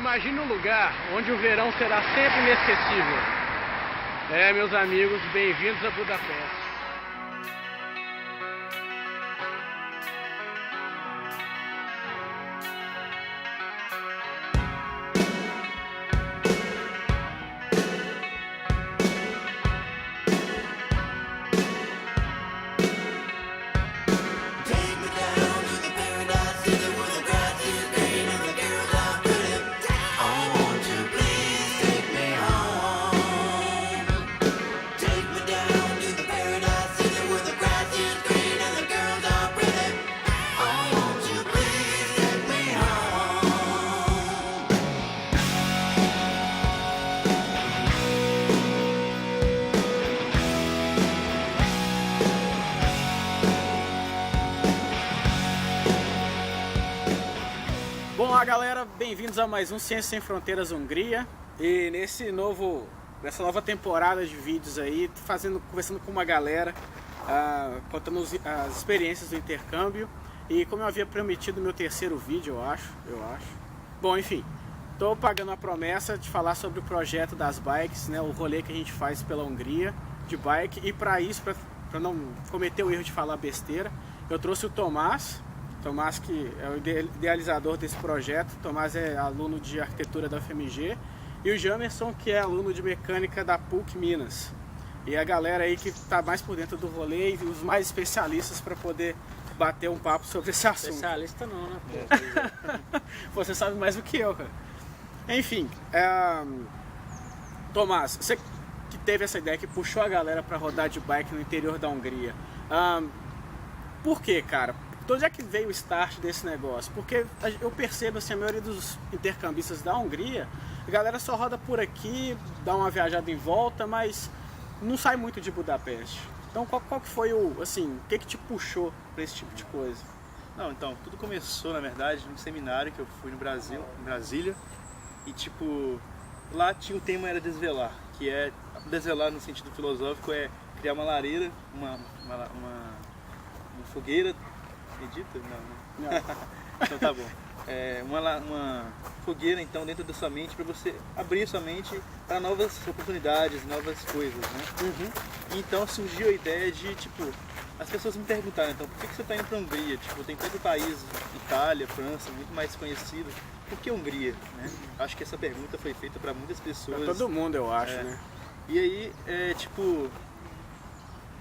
Imagine um lugar onde o verão será sempre inesquecível. Meus amigos, bem-vindos a Budapeste. Olá galera, bem-vindos a mais um Ciência Sem Fronteiras Hungria. E nessa nova temporada de vídeos aí, conversando com uma galera, contando as experiências do intercâmbio. E como eu havia prometido no meu terceiro vídeo, eu acho. Bom, enfim, estou pagando a promessa de falar sobre o projeto das bikes, né, o rolê que a gente faz pela Hungria de bike. E para isso, para não cometer o erro de falar besteira, eu trouxe o Tomás, que é o idealizador desse projeto. Tomás é aluno de arquitetura da UFMG, e o Jamerson, que é aluno de mecânica da PUC Minas. E a galera aí que está mais por dentro do rolê e os mais especialistas para poder bater um papo sobre esse assunto. Especialista não, né? Você sabe mais do que eu, cara. Enfim, Tomás, você que teve essa ideia, que puxou a galera para rodar de bike no interior da Hungria. Por quê, cara? De onde é que veio o start desse negócio? Porque eu percebo assim, a maioria dos intercambistas da Hungria, a galera só roda por aqui, dá uma viajada em volta, mas não sai muito de Budapeste. Então qual que foi o que te puxou para esse tipo de coisa? Não, então, tudo começou, na verdade, num seminário que eu fui no Brasil, em Brasília, e tipo, lá tinha o tema era desvelar, que é, desvelar no sentido filosófico é criar uma lareira, uma fogueira. Acredita? Não. Então tá bom. Uma fogueira então dentro da sua mente, para você abrir sua mente para novas oportunidades, novas coisas, né? Então surgiu a ideia de, tipo, as pessoas me perguntaram, então, por que você está indo para a Hungria? Tipo, tem tanto país, Itália, França, muito mais conhecido. Por que Hungria? Né? Acho que essa pergunta foi feita para muitas pessoas. Pra todo mundo, eu acho, né? E aí, tipo,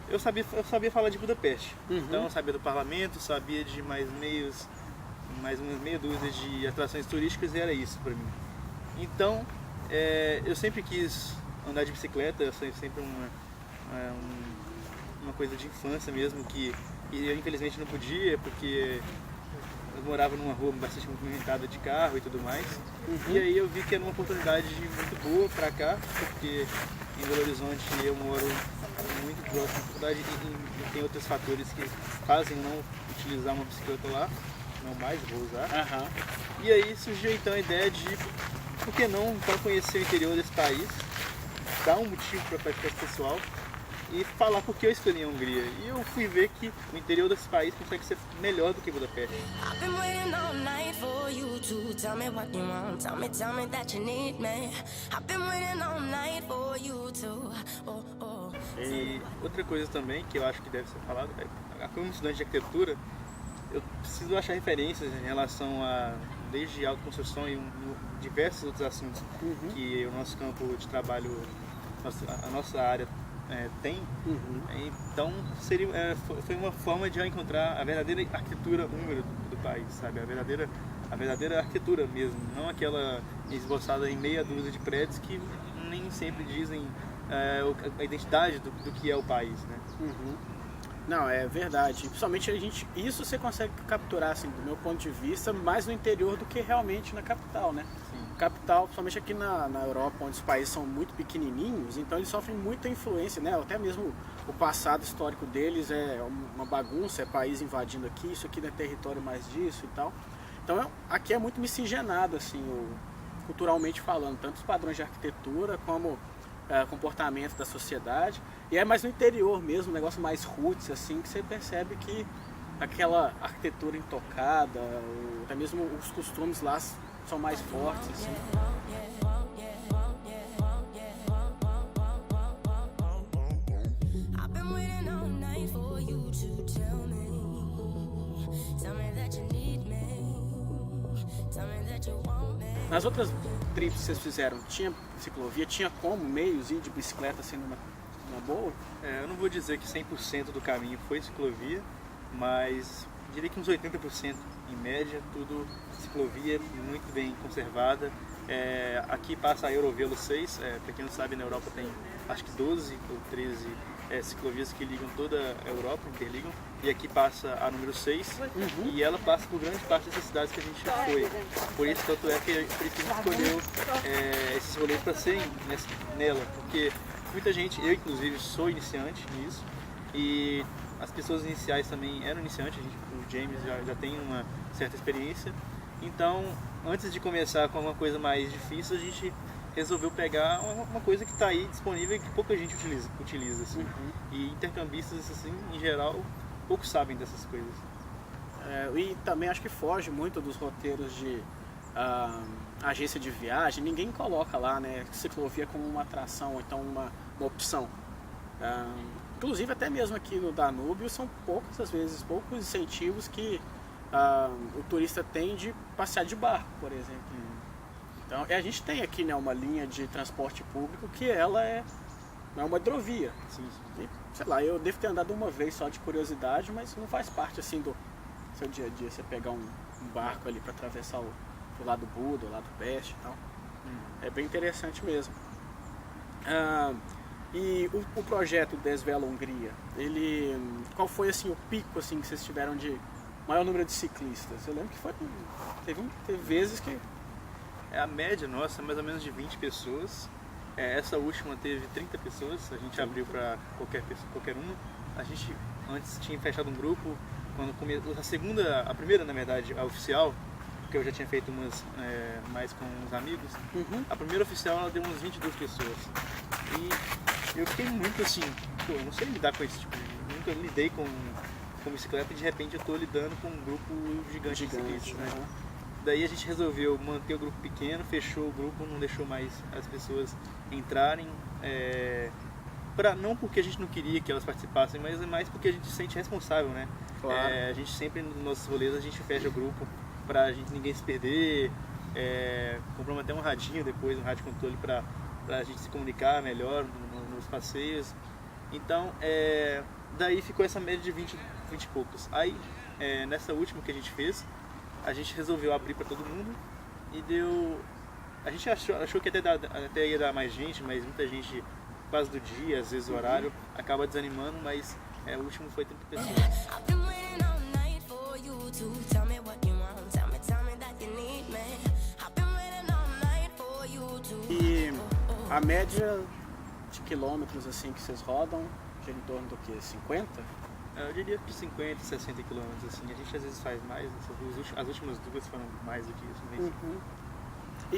eu sabia falar de Budapeste, então eu sabia do parlamento, sabia de mais umas meia dúzia de atrações turísticas, e era isso para mim. Então, eu sempre quis andar de bicicleta, sempre uma coisa de infância mesmo, que eu infelizmente não podia, porque eu morava numa rua bastante movimentada de carro e tudo mais. E aí eu vi que era uma oportunidade muito boa para cá, porque em Belo Horizonte eu moro muito próximo da faculdade e tem outros fatores que fazem não utilizar uma bicicleta lá, não mais vou usar. E aí surgiu então a ideia de, por que não então conhecer o interior desse país, dar um motivo para esse pessoal e falar por que eu escolhi a Hungria. E eu fui ver que o interior desse país consegue ser melhor do que Budapeste. E outra coisa também que eu acho que deve ser falado, como estudante de arquitetura, eu preciso achar referências em relação a, desde autoconstrução e diversos outros assuntos que o nosso campo de trabalho, a nossa área tem. Então foi uma forma de eu encontrar a verdadeira arquitetura húngara do país, sabe? A verdadeira arquitetura mesmo, não aquela esboçada em meia dúzia de prédios que nem sempre dizem a identidade do que é o país, né? Não, é verdade. Principalmente isso você consegue capturar, assim, do meu ponto de vista, mais no interior do que realmente na capital, né? Sim. Capital, principalmente aqui na Europa, onde os países são muito pequenininhos, então eles sofrem muita influência, né? Até mesmo o passado histórico deles é uma bagunça, é país invadindo aqui, isso aqui não é território mais disso e tal. Então aqui é muito miscigenado, assim, culturalmente falando, tanto os padrões de arquitetura como comportamento da sociedade. E é mais no interior mesmo, um negócio mais roots, assim, que você percebe que aquela arquitetura intocada, até mesmo os costumes lá são mais fortes, assim. I've been waiting all night for you to tell me that you need me, tell me that you want me. Nas outras trips que vocês fizeram, tinha ciclovia? Tinha como meios ir de bicicleta assim numa boa? Eu não vou dizer que 100% do caminho foi ciclovia, mas diria que uns 80% em média, tudo ciclovia muito bem conservada. Aqui passa a Eurovelo 6, para quem não sabe, na Europa tem acho que 12 ou 13 ciclovias que ligam toda a Europa, interligam, e aqui passa a número 6, e ela passa por grande parte dessas cidades que a gente foi. Por isso, tanto é que a gente escolheu esses rolês para serem nela, porque muita gente, eu inclusive sou iniciante nisso, e as pessoas iniciais também eram iniciantes, o James já tem uma certa experiência, então antes de começar com alguma coisa mais difícil, a gente resolveu pegar uma coisa que está aí disponível e que pouca gente utiliza assim. E intercambistas assim, em geral, poucos sabem dessas coisas. E também acho que foge muito dos roteiros de agência de viagem. Ninguém coloca lá, né, ciclovia como uma atração ou então uma opção. Inclusive até mesmo aqui no Danúbio são poucos incentivos que o turista tem de passear de barco, por exemplo. Então, a gente tem aqui, né, uma linha de transporte público que ela é uma hidrovia. Sim. E, sei lá, eu devo ter andado uma vez só de curiosidade, mas não faz parte assim do seu dia a dia, você pegar um barco ali para atravessar o lado Buda, o lado Peste e tal. É bem interessante mesmo. E o projeto Desvela Hungria, qual foi assim o pico assim que vocês tiveram de maior número de ciclistas? Eu lembro que teve vezes que A média nossa é mais ou menos de 20 pessoas. Essa última teve 30 pessoas, a gente abriu para qualquer uma. A gente antes tinha fechado um grupo, quando começou a primeira na verdade, a oficial, porque eu já tinha feito umas mais com uns amigos. A primeira oficial ela deu umas 22 pessoas. E eu fiquei muito assim, eu não sei lidar com esse tipo de... Nunca lidei com bicicleta e de repente eu estou lidando com um grupo gigante de ciclistas, né? Daí a gente resolveu manter o grupo pequeno, fechou o grupo, não deixou mais as pessoas entrarem, não porque a gente não queria que elas participassem, mas mais porque a gente se sente responsável, né? Claro. A gente sempre, nos nossos rolês, a gente fecha o grupo pra ninguém se perder, compramos até um radinho depois, um rádio controle pra a gente se comunicar melhor nos passeios. Então, daí ficou essa média de 20 e poucos. Aí, nessa última que a gente fez, a gente resolveu abrir para todo mundo e deu... A gente achou que até ia dar mais gente, mas muita gente, por causa do dia, às vezes o horário, acaba desanimando, mas o último foi 30 pessoas. I've been waiting all night for you to tell me what you want, tell me that you need me. I've been waiting all night for you to... E a média de quilômetros assim que vocês rodam, gira em torno do que? 50? Eu diria que 50, 60 quilômetros, assim. A gente às vezes faz mais, as últimas duas foram mais do que isso.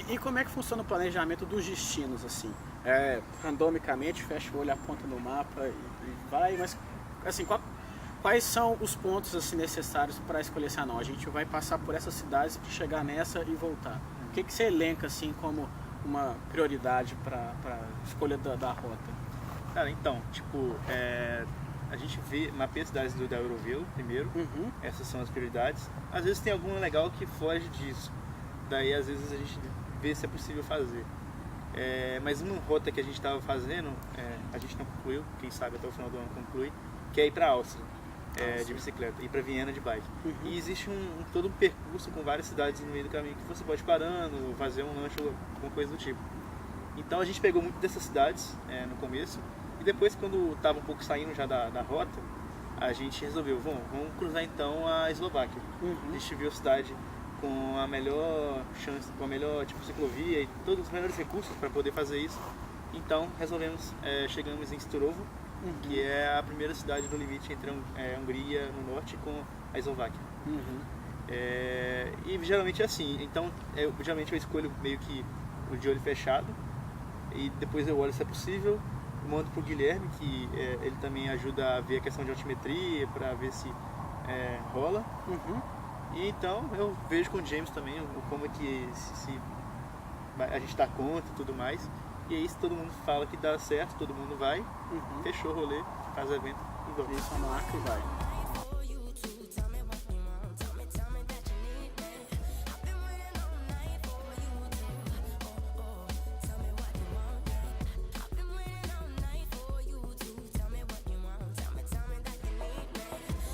E como é que funciona o planejamento dos destinos, assim? Randomicamente, fecha o olho, aponta no mapa e vai, mas assim, quais são os pontos assim, necessários para escolher esse não? A gente vai passar por essas cidades para chegar nessa e voltar. O que você elenca assim como uma prioridade para a escolha da rota? Cara, então, tipo, a gente mapeia as cidades da Eurovelo primeiro, essas são as prioridades. Às vezes tem alguma legal que foge disso, daí às vezes a gente vê se é possível fazer. Mas uma rota que a gente estava fazendo, a gente não concluiu, quem sabe até o final do ano conclui, que é ir para a Áustria de bicicleta, ir para Viena de bike. E existe todo um percurso com várias cidades no meio do caminho que você pode ir parando, fazer um lanche ou alguma coisa do tipo. Então a gente pegou muito dessas cidades no começo, e depois, quando estava um pouco saindo já da rota, a gente resolveu, vamos cruzar então a Eslováquia. A gente viu a cidade com a melhor chance, com a melhor tipo ciclovia e todos os melhores recursos para poder fazer isso. Então resolvemos, chegamos em Sturovo, que é a primeira cidade do limite entre a Hungria no norte com a Eslováquia. E geralmente é assim, então geralmente eu escolho meio que o de olho fechado e depois eu olho se é possível. Mando pro Guilherme, que ele também ajuda a ver a questão de altimetria, para ver se rola. E então eu vejo com o James também como é que a gente dá conta e tudo mais. E aí se todo mundo fala que dá certo, todo mundo vai, fechou o rolê, faz o evento e vamos. Isso, marca e vai. for you to tell me what you want. Tell me that you need me. I've been waiting all night for you to. Tell me what you want. I've been waiting all night for you to tell me what you want. Tell me that you need me.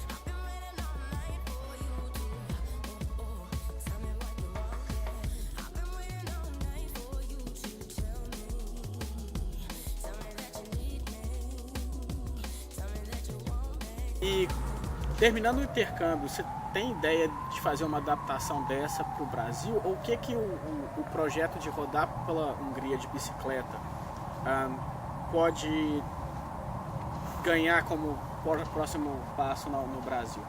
I've been waiting all night for you to. Tell me what you want. I've been waiting all night for you to tell me that you need me. Tell me that you want me. E terminando o intercâmbio, você tem ideia de fazer uma adaptação dessa para o Brasil? Ou o que o projeto de rodar pela Hungria de bicicleta pode ganhar como próximo passo no Brasil?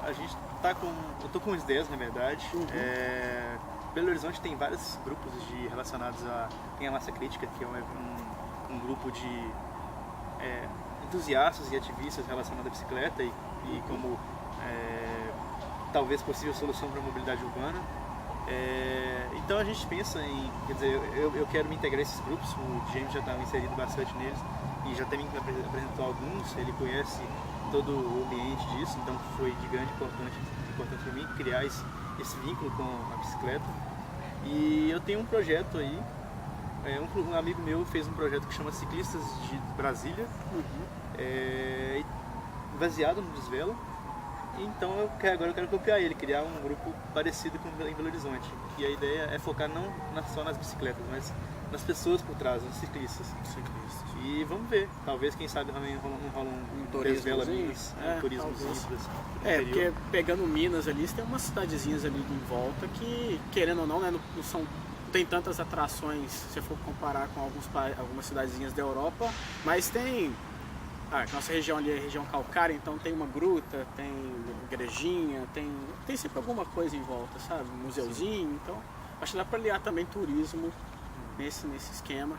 A gente tá eu tô com umas ideias, na verdade. Belo Horizonte tem vários grupos relacionados tem a Massa Crítica, que é um grupo de entusiastas e ativistas relacionados à bicicleta e como talvez possível solução para a mobilidade urbana. Então a gente pensa quer dizer, eu quero me integrar a esses grupos, o James já está inserido bastante neles e já até me apresentou alguns, ele conhece todo o ambiente disso, então foi de grande importância para mim criar esse vínculo com a bicicleta. E eu tenho um projeto aí, um amigo meu fez um projeto que chama Ciclistas de Brasília, baseado no Desvelo. Então agora eu quero copiar ele, criar um grupo parecido com em Belo Horizonte. E a ideia é focar não só nas bicicletas, mas nas pessoas por trás, nos ciclistas. E vamos ver, talvez quem sabe também rola um Desvelo Minas, um turismo simples. Porque pegando Minas ali, você tem umas cidadezinhas ali em volta que, querendo ou não, né, não tem tantas atrações se você for comparar com algumas cidadezinhas da Europa, mas tem. Nossa região ali é região calcária, então tem uma gruta, tem igrejinha, tem sempre alguma coisa em volta, sabe? Um museuzinho, então acho que dá para aliar também turismo nesse esquema.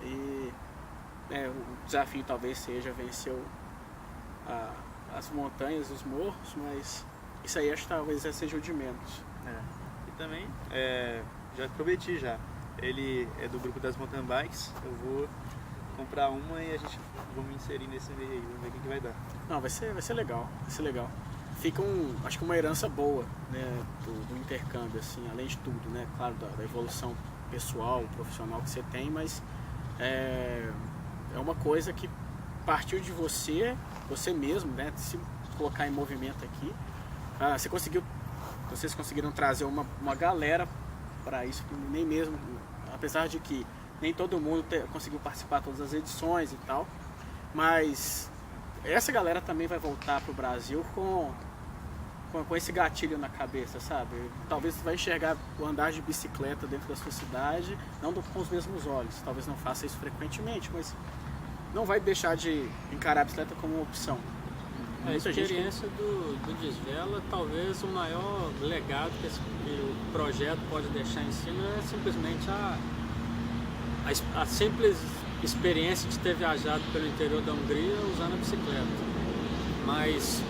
E o desafio talvez seja vencer as montanhas, os morros, mas isso aí acho que talvez seja o de menos. E também, já prometi já, ele é do grupo das mountain bikes, eu vou comprar uma e vou me inserir nesse meio aí, vamos ver o que vai dar. Não, vai ser legal, Fica acho que uma herança boa, né, do intercâmbio, assim, além de tudo, né, claro, da evolução pessoal, profissional que você tem, mas é uma coisa que partiu de você mesmo, né, se colocar em movimento aqui. Vocês conseguiram trazer uma galera para isso, nem mesmo, apesar de que nem todo mundo conseguiu participar de todas as edições e tal, mas essa galera também vai voltar pro Brasil com esse gatilho na cabeça, sabe? Talvez você vai enxergar o andar de bicicleta dentro da sua cidade, não com os mesmos olhos, talvez não faça isso frequentemente, mas não vai deixar de encarar a bicicleta como uma opção. A experiência do Desvela, talvez o maior legado que o projeto pode deixar em cima é simplesmente a simples experiência de ter viajado pelo interior da Hungria usando a bicicleta, mas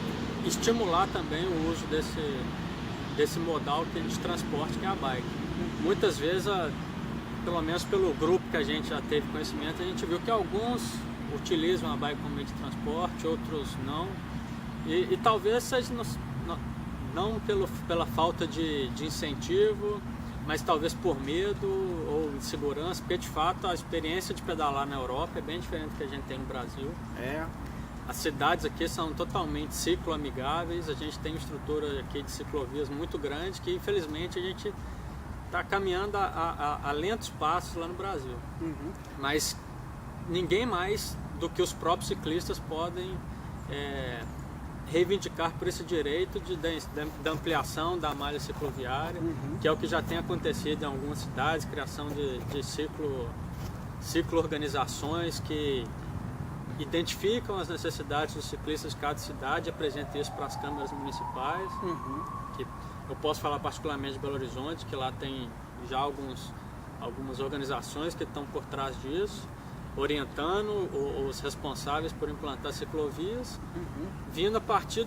estimular também o uso desse modal de transporte que é a bike. Muitas vezes, pelo menos pelo grupo que a gente já teve conhecimento, a gente viu que alguns utilizam a bike como meio de transporte, outros não, e talvez seja não pela falta de incentivo, mas talvez por medo ou insegurança, porque de fato a experiência de pedalar na Europa é bem diferente do que a gente tem no Brasil. As cidades aqui são totalmente cicloamigáveis, a gente tem uma estrutura aqui de ciclovias muito grande que infelizmente a gente está caminhando a lentos passos lá no Brasil. Mas ninguém mais do que os próprios ciclistas podem reivindicar por esse direito da ampliação da malha cicloviária, que é o que já tem acontecido em algumas cidades, criação de ciclo-organizações que identificam as necessidades dos ciclistas de cada cidade e apresentam isso para as câmaras municipais. Que eu posso falar particularmente de Belo Horizonte, que lá tem já algumas organizações que estão por trás disso. orientando os responsáveis por implantar ciclovias, Uhum. vindo a partir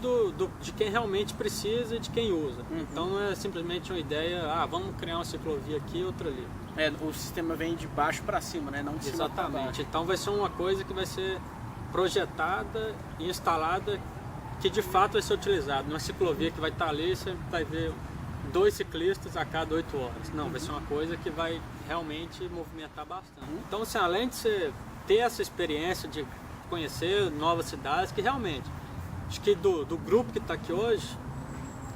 de quem realmente precisa e de quem usa. Então não é simplesmente uma ideia, vamos criar uma ciclovia aqui e outra ali. O sistema vem de baixo para cima, né? Não de cima para baixo. Exatamente. Então vai ser uma coisa que vai ser projetada e instalada que de fato vai ser utilizada. Uma ciclovia que vai estar ali, você vai ver 2 ciclistas a cada 8 horas. Não, vai ser uma coisa que vai realmente movimentar bastante. Então, assim, além de você ter essa experiência de conhecer novas cidades, que realmente, acho que do grupo que está aqui hoje,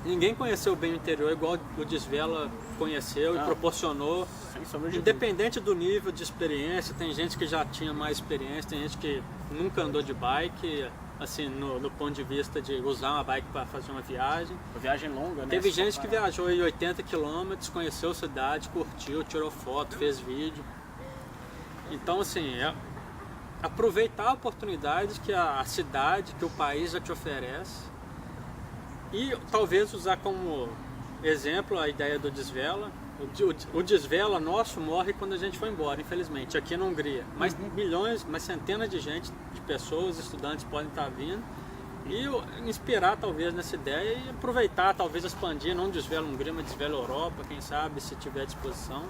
ninguém conheceu bem o interior igual o Desvela conheceu e proporcionou. Sem sombra de dúvida. Independente do nível de experiência, tem gente que já tinha mais experiência, tem gente que nunca andou de bike, assim, no ponto de vista de usar uma bike para fazer uma viagem. Uma viagem longa, né? Teve Se gente que comparar. viajou aí 80 km, conheceu a cidade, curtiu, tirou foto, fez vídeo. Então, assim, aproveitar a oportunidade que a cidade, que o país já te oferece e talvez usar como exemplo a ideia do Desvela. O Desvela nosso morre quando a gente for embora, infelizmente, aqui na Hungria. Mas milhões, mas centenas de gente, de pessoas, estudantes podem estar vindo e inspirar talvez nessa ideia e aproveitar, talvez expandir, não Desvela Hungria, mas Desvela Europa, quem sabe, se tiver disposição.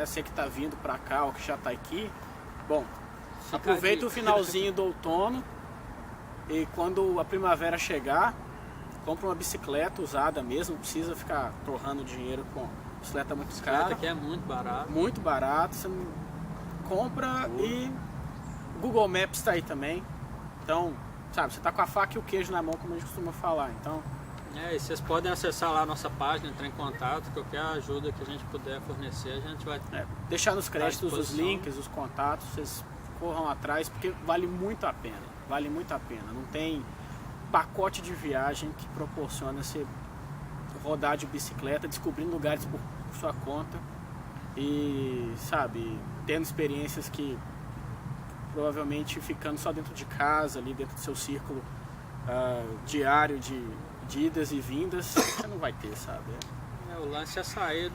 Você que tá vindo para cá ou que já tá aqui, bom, Fica aproveita a o dica. finalzinho do outono e quando a primavera chegar, compra uma bicicleta usada mesmo, não precisa ficar torrando dinheiro com bicicleta muito cara. Essa aqui é muito barato. Muito barato, você não compra e o Google Maps está aí também. Então, sabe, você tá com a faca e o queijo na mão, como a gente costuma falar. Então, E vocês podem acessar lá a nossa página, entrar em contato, qualquer ajuda que a gente puder fornecer, a gente vai... deixar nos créditos os disposição. links, os contatos, vocês corram atrás, porque vale muito a pena. Vale muito a pena. Não tem pacote de viagem que proporciona você rodar de bicicleta, descobrindo lugares por sua conta e, sabe, tendo experiências que provavelmente ficando só dentro de casa, ali dentro do seu círculo diário de idas e vindas, você não vai ter, sabe? O lance é sair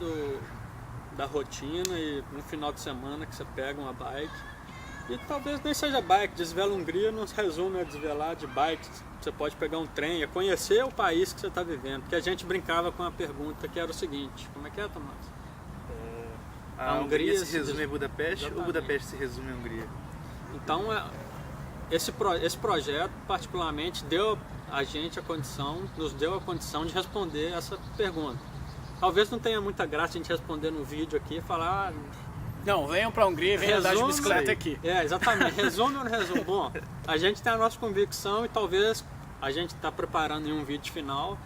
da rotina e no final de semana que você pega uma bike. E talvez nem seja bike, Desvela Hungria não se resume a desvelar de bike. Você pode pegar um trem, é conhecer o país que você está vivendo. Porque a gente brincava com a pergunta que era o seguinte: como é que é, Tomás? A Hungria se resume a Budapeste ou Exatamente. Budapeste se resume a Hungria? Então, esse projeto particularmente deu a gente a condição, nos deu a condição de responder essa pergunta. Talvez não tenha muita graça a gente responder no vídeo aqui e falar... Não, venham pra Hungria e venham andar de Resume bicicleta aí. aqui. Exatamente. Resume ou não resume? Bom, a gente tem a nossa convicção e talvez a gente está preparando em um vídeo final.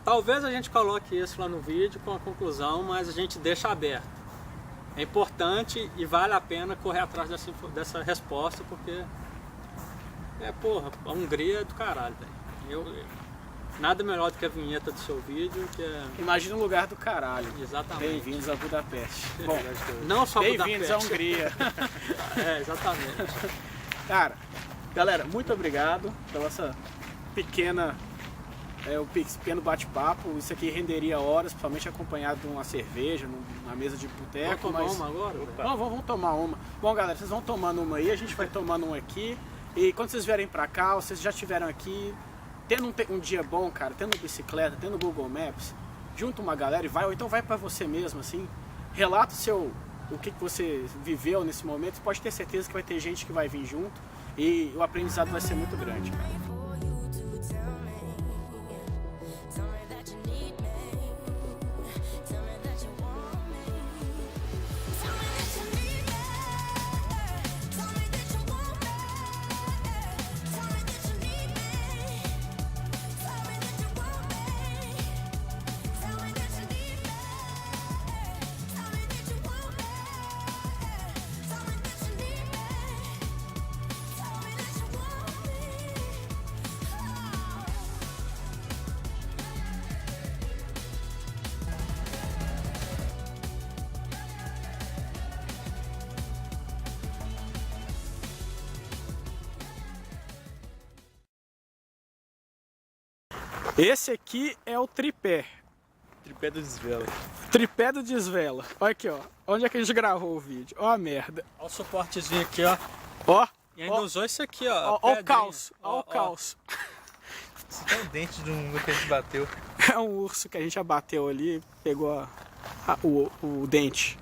Talvez a gente coloque isso lá no vídeo com a conclusão, mas a gente deixa aberto. É importante e vale a pena correr atrás dessa resposta, porque a Hungria é do caralho, velho. Nada melhor do que a vinheta do seu vídeo, que é... Imagina um lugar do caralho. Exatamente. Bem-vindos a Budapeste. Bom, Não só bem-vindos à Budapeste. Hungria. Exatamente. Cara, galera, muito obrigado pela essa pequeno bate-papo. Isso aqui renderia horas, principalmente acompanhado de uma cerveja, numa mesa de Vamos boteco. tomar mas... uma agora? Vamos tomar uma. Bom, galera, vocês vão tomando uma aí, a gente vai tomando uma aqui. E quando vocês vierem pra cá, vocês já estiveram aqui, tendo um dia bom, cara, tendo bicicleta, tendo Google Maps, junta uma galera e vai, ou então vai pra você mesmo, assim, relata o que você viveu nesse momento, você pode ter certeza que vai ter gente que vai vir junto e o aprendizado vai ser muito grande, cara. For you to tell me that you need me, tell me that you want me, tell me that you need me, tell me that you want me, tell me that you need me, tell me that you want me, tell me that you need me, tell me that you want me, tell me that you need me, tell me that you want me. Esse aqui é o tripé. Tripé do Desvela. Tripé do Desvela. Olha aqui, ó. Onde é que a gente gravou o vídeo? Ó a merda. Olha o suportezinho aqui, ó. Ó, E ainda usou isso aqui, ó. ó o pedrinha. caos, ó o caos. Isso aqui é um dente de um que a gente bateu. É um urso que a gente abateu ali, pegou o dente.